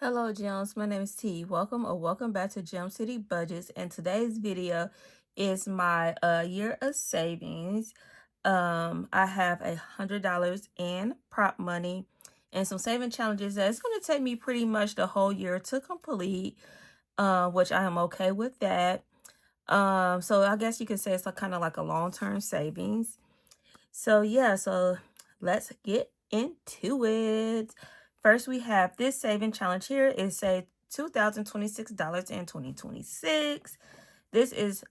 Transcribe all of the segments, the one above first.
Hello, Gems. My name is T. Welcome back to Gem City Budgets. And today's video is my year of savings. I have $100 in prop money and some saving challenges that it's going to take me pretty much the whole year to complete, which I am okay with that. So I guess you could say it's like kind of like a long-term savings. So yeah, so let's get into it. First, we have this saving challenge here is say $2,026 in 2026. This is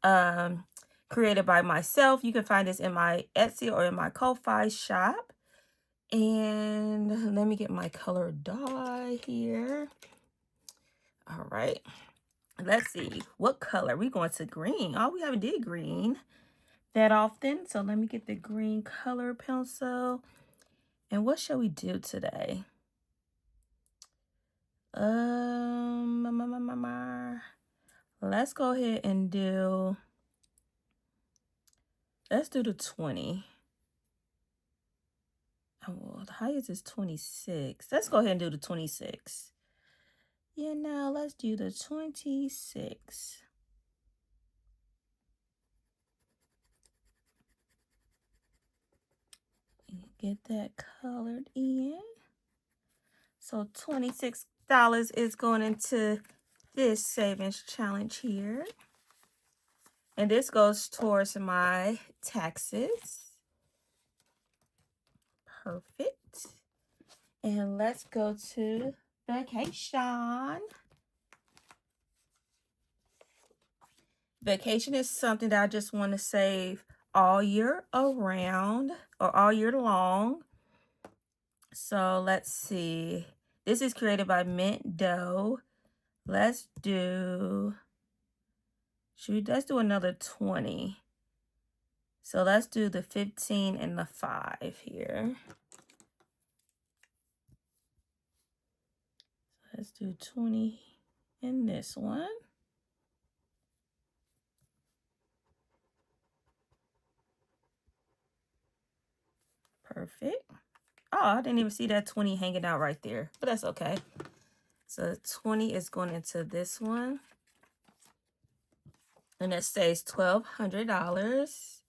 created by myself. You can find this in my Etsy or in my Ko-Fi shop. And let me get my color dye here. All right. Let's see. What color? We're going to green. Oh, we haven't did green that often. So let me get the green color pencil. And what shall we do today? Let's go ahead and let's do the 20. Oh, well, the highest is 26. Let's go ahead and do the 26. Yeah, now let's do the 26. Get that colored in. So $26 is going into this savings challenge here. And this goes towards my taxes. Perfect. And let's go to vacation. Vacation is something that I just want to save all year around or all year long. So let's see. This is created by Mint Dough. Let's do another 20. So let's do the 15 and the 5 here. Let's do 20 in this one. Perfect. Oh, I didn't even see that 20 hanging out right there, but that's okay. So 20 is going into this one. And it stays $1,200.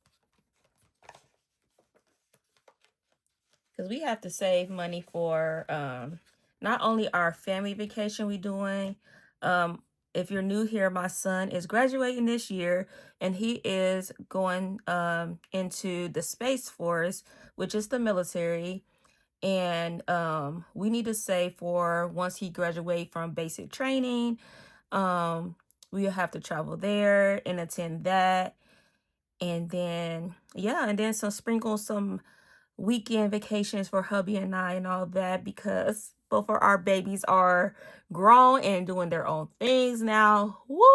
Because we have to save money for not only our family vacation we doing. If you're new here, my son is graduating this year and he is going into the Space Force, which is the military. And we need to save for once he graduates from basic training. We'll have to travel there and attend that. And then, yeah, and then sprinkle some weekend vacations for hubby and I and all that, because both of our babies are grown and doing their own things now. Woo!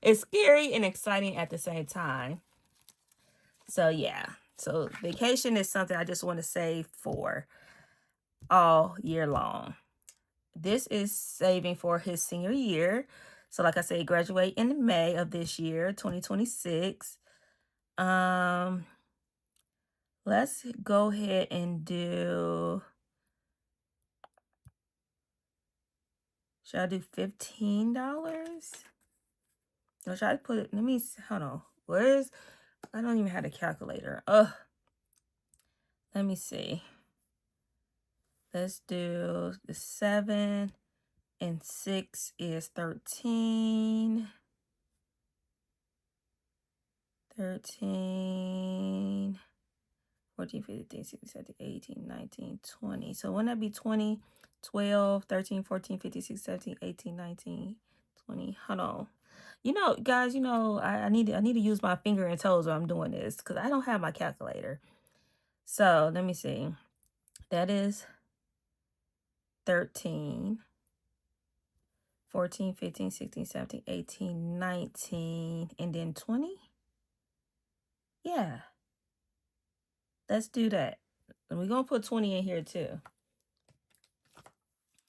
It's scary and exciting at the same time. So yeah, so vacation is something I just want to save for all year long. This is saving for his senior year. So like I said, graduate in May of this year, 2026. Let's go ahead and do, should I do $15? Or should I put it, let me, hold on. I don't even have a calculator. Let me see. Let's do the 7 and 6 is 13. 13, 14, 15, 16, 17, 18, 19, 20. So wouldn't that be 20, 12, 13, 14, 15, 16, 17, 18, 19, 20. Hold on. You know, guys, you know, I need to use my finger and toes when I'm doing this because I don't have my calculator. So let me see. That is 13, 14, 15, 16, 17, 18, 19, and then 20. Yeah. Let's do that. And we're going to put 20 in here too.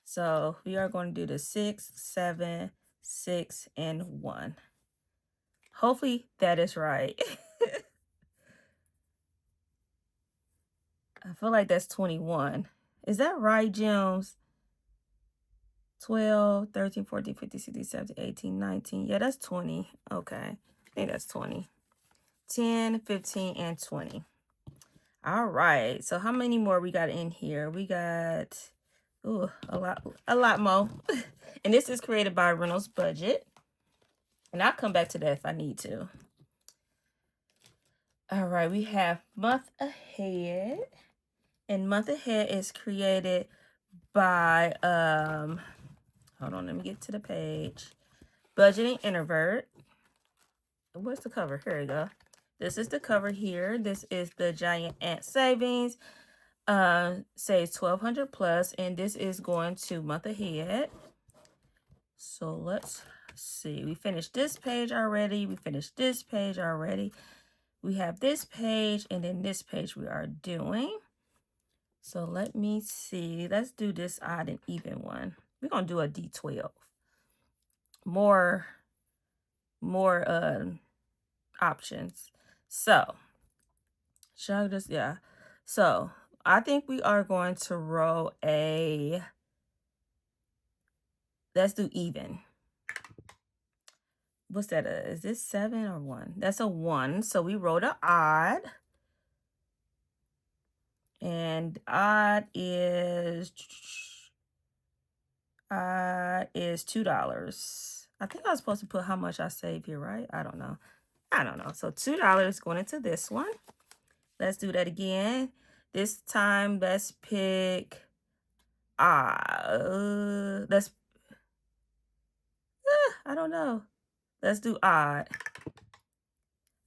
So we are going to do the 6, 7, 6, and 1. Hopefully that is right. I feel like that's 21. Is that right, Gems? 12, 13, 14, 15, 16, 17, 18, 19. Yeah, that's 20. Okay. I think that's 20. 10, 15, and 20. All right. So how many more we got in here? We got a lot more. And this is created by Reynolds Budget. And I'll come back to that if I need to. All right, we have Month Ahead. And Month Ahead is created by hold on, let me get to the page. Budgeting Introvert. Where's the cover? Here we go. This is the cover here. This is the Giant Ant Savings. Says 1,200 plus, and this is going to Month Ahead. So let's see. We finished this page already. We finished this page already. We have this page, and then this page we are doing. So let me see. Let's do this odd and even one. We're gonna do a D12. More options. So should I just, yeah. So I think we are going to roll a, let's do even. What's that? Is this 7 or 1? That's a 1. So we rolled an odd. And odd is $2. I think I was supposed to put how much I save here, right? I don't know. So $2 going into this one. Let's do that again. This time, let's pick I don't know. Let's do odd.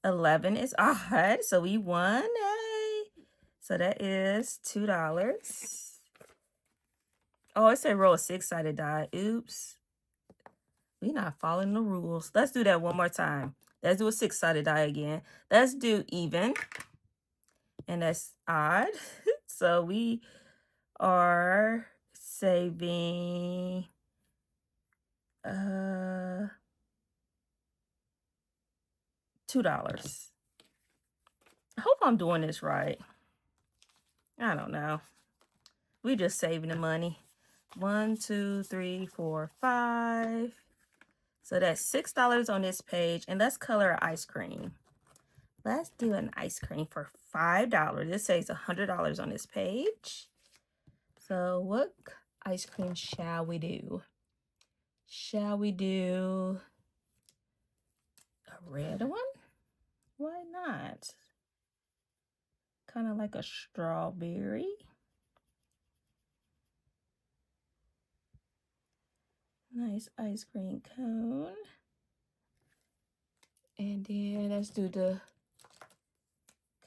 11 is odd, so we won. Hey. So that is $2. Oh, it said roll a 6-sided die. Oops. We're not following the rules. Let's do that one more time. Let's do a 6-sided die again. Let's do even. And that's odd. So we are saving $2. I hope I'm doing this right. I don't know. We just saving the money. 1, 2, 3, 4, 5. So that's $6 on this page. And let's color ice cream. Let's do an ice cream for $5. This says $100 on this page. So what ice cream shall we do? Shall we do a red one? Why not? Kind of like a strawberry. Nice ice cream cone. And then let's do the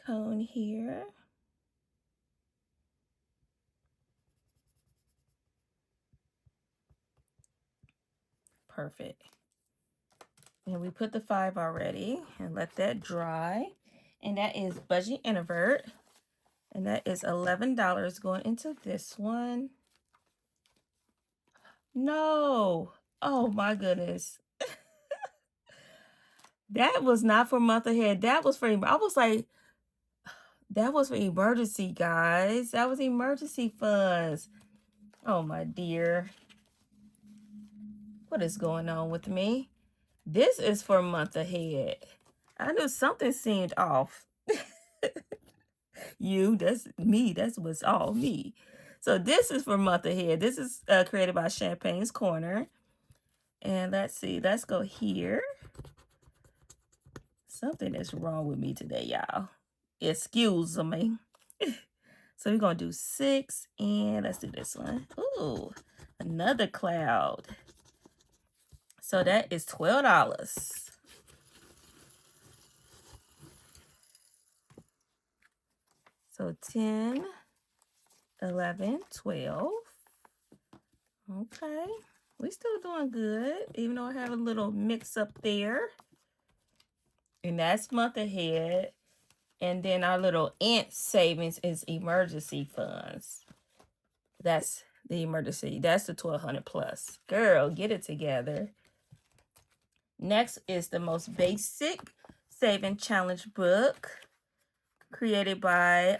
cone here. Perfect. And we put the 5 already and let that dry. And that is Budget Introvert. And that is $11 going into this one. No. Oh my goodness. That was not for Month Ahead. That was for, I was like, that was for emergency, guys. That was emergency funds. Oh my dear. What is going on with me? This is for Month Ahead. I knew something seemed off. That's me. That's what's all me. So this is for Month Ahead. This is created by Champagne's Corner. And let's see. Let's go here. Something is wrong with me today, y'all. Excuse me. So we're going to do 6. And let's do this one. Ooh, another cloud. So that is $12. So 10, 11, 12. Okay. We still doing good, even though I have a little mix up there. And that's Month Ahead. And then our little ant savings is emergency funds. That's the emergency. That's the 1,200 plus. Girl, get it together. Next is the most basic saving challenge book. created by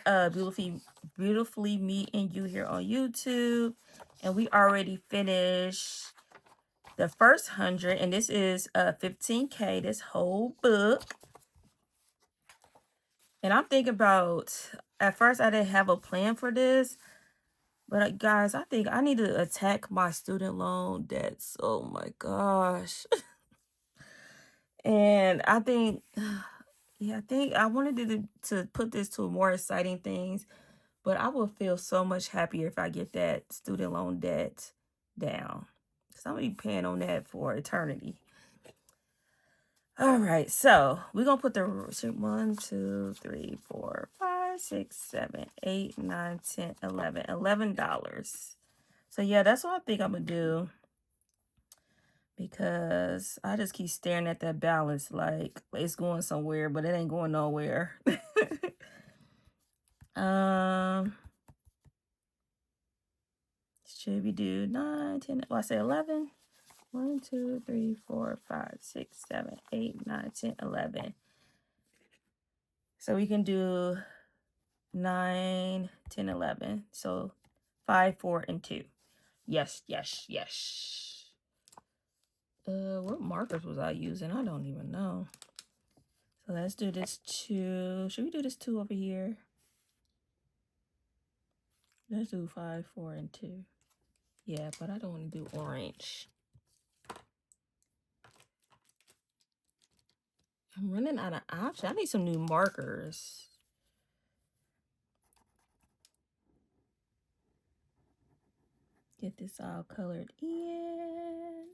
Beautifully Me and You here on YouTube. And we already finished the first 100, and this is 15K, this whole book. And I'm thinking about, at first I didn't have a plan for this, but guys, I think I need to attack my student loan debts. Oh my gosh. And I think, yeah, I think I wanted to put this to more exciting things, but I will feel so much happier if I get that student loan debt down. Because I'm going to be paying on that for eternity. All right, so we're going to put the 1, 2, 3, 4, 5, 6, 7, 8, 9, 10, 11, $11. So yeah, that's what I think I'm going to do. Because I just keep staring at that balance like it's going somewhere, but it ain't going nowhere. Should we do 9, 10, well, I say 11? 1, 2, 3, 4, 5, 6, 7, 8, 9, 10, 11. So we can do 9, 10, 11. So 5, 4, and 2. Yes, yes, yes. What markers was I using? I don't even know. So let's do this 2. Should we do this 2 over here? Let's do 5, 4, and 2. Yeah, but I don't want to do orange. I'm running out of options. I need some new markers. Get this all colored in.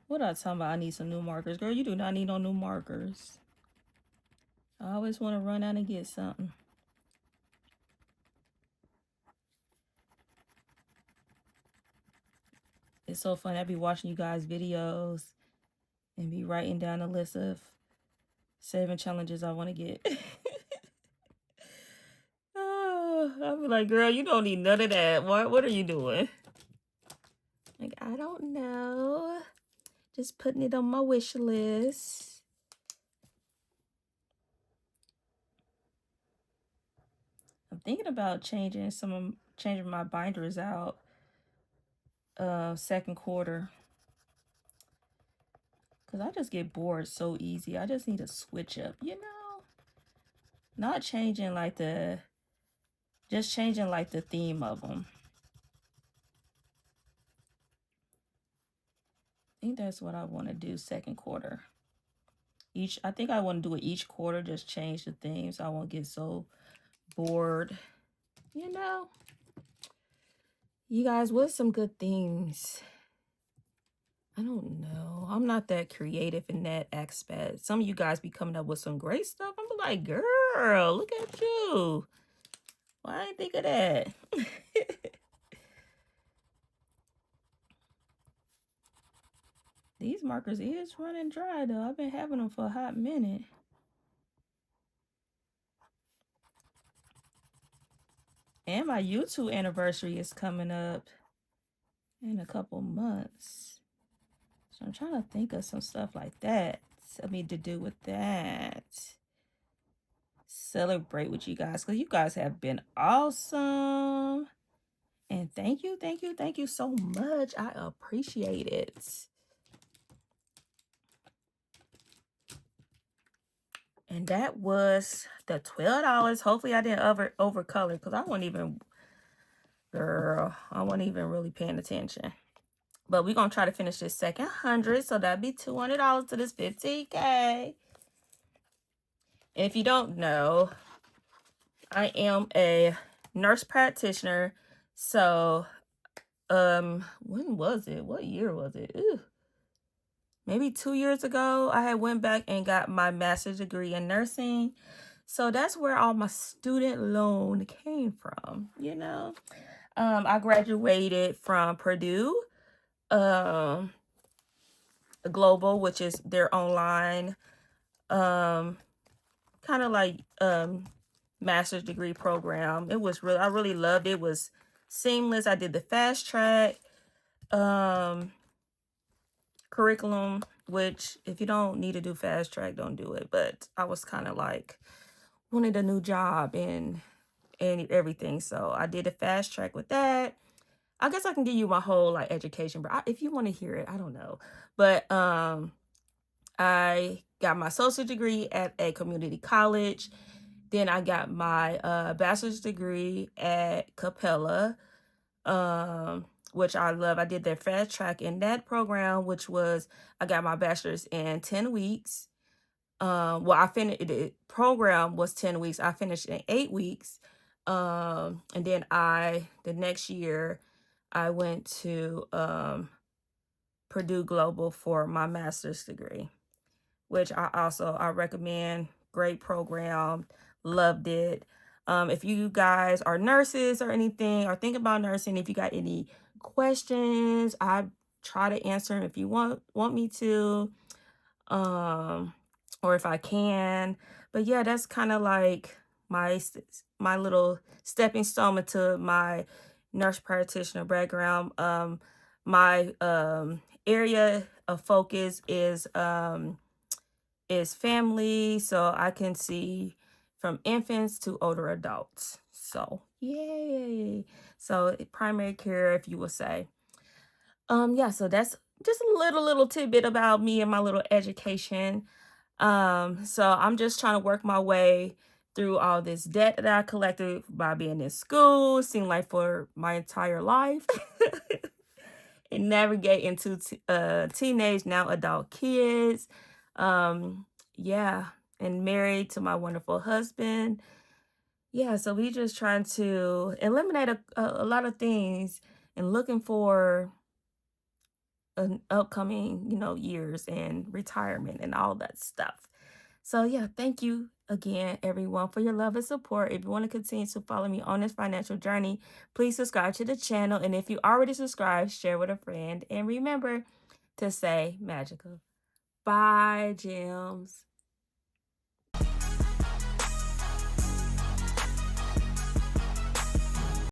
What I talking about? I need some new markers. Girl, you do not need no new markers. I always want to run out and get something. It's so fun. I be watching you guys' videos and be writing down a list of 7 challenges I want to get. Oh, I'll be like, girl, you don't need none of that. What are you doing? Like, I don't know. Just putting it on my wish list. I'm thinking about changing my binders out second quarter. Cause I just get bored so easy. I just need to switch up, you know? Not changing like just changing like the theme of them. I think that's what I want to do second quarter. I think I want to do it each quarter, just change the theme so I won't get so bored. You know? You guys, what's some good themes? I don't know. I'm not that creative in that aspect. Some of you guys be coming up with some great stuff. I'm like, girl, look at you. Why I didn't think of that? These markers is running dry though. I've been having them for a hot minute. And my YouTube anniversary is coming up in a couple months. So I'm trying to think of some stuff like that. I need to do with that. Celebrate with you guys because you guys have been awesome. And thank you so much. I appreciate it. And that was the $12. Hopefully I didn't over color because I wasn't even really paying attention. But we're going to try to finish this second 100. So that'd be $200 to this 15K. And if you don't know, I am a nurse practitioner. So, when was it? What year was it? Ooh. Maybe 2 years ago, I had went back and got my master's degree in nursing. So that's where all my student loan came from, you know. I graduated from Purdue Global, which is their online kind of like master's degree program. It was I really loved it. It was seamless. I did the fast track curriculum, which if you don't need to do fast track, don't do it. But I was kind of like wanted a new job and everything. So I did a fast track with that. I guess I can give you my whole like education, but if you want to hear it, I don't know. But I got my associate degree at a community college. Then I got my bachelor's degree at Capella, which I love. I did their fast track in that program, which was I got my bachelor's in 10 weeks. Well, I finished the program was 10 weeks. I finished in 8 weeks. And then the next year I went to Purdue Global for my master's degree, which I recommend. Great program, loved it. If you guys are nurses or anything, or think about nursing, if you got any questions, I try to answer them if you want me to, or if I can. But yeah, that's kind of like my little stepping stone into my nurse practitioner background. My area of focus is family, so I can see from infants to older adults. So yay. So primary care, if you will say. Yeah, so that's just a little tidbit about me and my little education. So I'm just trying to work my way through all this debt that I collected by being in school, seemed like for my entire life. And navigate into teenage, now adult kids. Yeah, and married to my wonderful husband. Yeah, so we just trying to eliminate a lot of things and looking for an upcoming, years and retirement and all that stuff. So yeah, thank you again, everyone, for your love and support. If you want to continue to follow me on this financial journey, please subscribe to the channel. And if you already subscribed, share with a friend. And remember to say magical. Bye, gems.